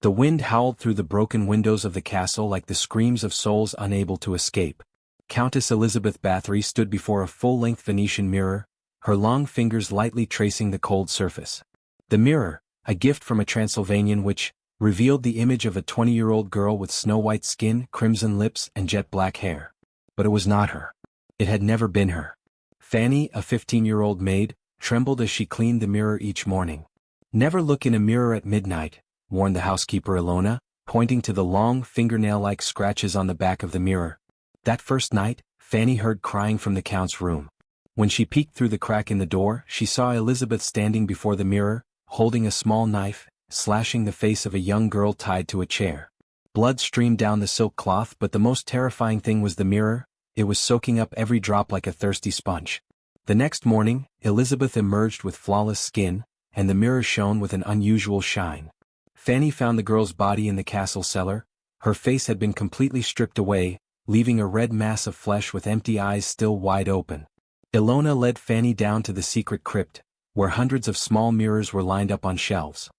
The wind howled through the broken windows of the castle like the screams of souls unable to escape. Countess Elizabeth Bathory stood before a full-length Venetian mirror, her long fingers lightly tracing the cold surface. The mirror, a gift from a Transylvanian witch, revealed the image of a 20-year-old girl with snow-white skin, crimson lips, and jet-black hair. But it was not her. It had never been her. Fanny, a 15-year-old maid, trembled as she cleaned the mirror each morning. "Never look in a mirror at midnight," warned the housekeeper Ilona, pointing to the long fingernail-like scratches on the back of the mirror. That first night, Fanny heard crying from the Count's room. When she peeked through the crack in the door, she saw Elizabeth standing before the mirror, holding a small knife, slashing the face of a young girl tied to a chair. Blood streamed down the silk cloth, but the most terrifying thing was the mirror. It was soaking up every drop like a thirsty sponge. The next morning, Elizabeth emerged with flawless skin, and the mirror shone with an unusual shine. Fanny found the girl's body in the castle cellar. Her face had been completely stripped away, leaving a red mass of flesh with empty eyes still wide open. Ilona led Fanny down to the secret crypt, where hundreds of small mirrors were lined up on shelves.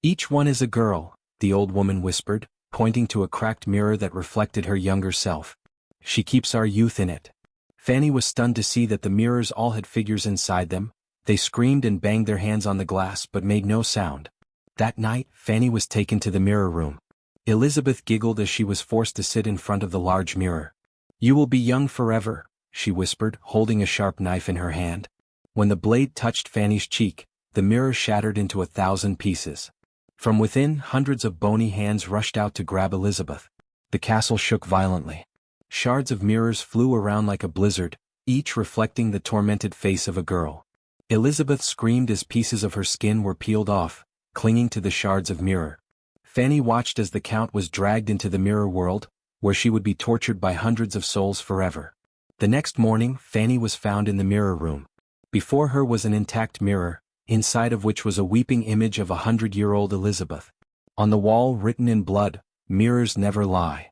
"Each one is a girl," the old woman whispered, pointing to a cracked mirror that reflected her younger self. "She keeps our youth in it." Fanny was stunned to see that the mirrors all had figures inside them. They screamed and banged their hands on the glass but made no sound. That night, Fanny was taken to the mirror room. Elizabeth giggled as she was forced to sit in front of the large mirror. "You will be young forever," she whispered, holding a sharp knife in her hand. When the blade touched Fanny's cheek, the mirror shattered into 1,000 pieces. From within, hundreds of bony hands rushed out to grab Elizabeth. The castle shook violently. Shards of mirrors flew around like a blizzard, each reflecting the tormented face of a girl. Elizabeth screamed as pieces of her skin were peeled off, clinging to the shards of mirror. Fanny watched as the Count was dragged into the mirror world, where she would be tortured by hundreds of souls forever. The next morning, Fanny was found in the mirror room. Before her was an intact mirror, inside of which was a weeping image of 100-year-old Elizabeth. On the wall, written in blood, "Mirrors never lie."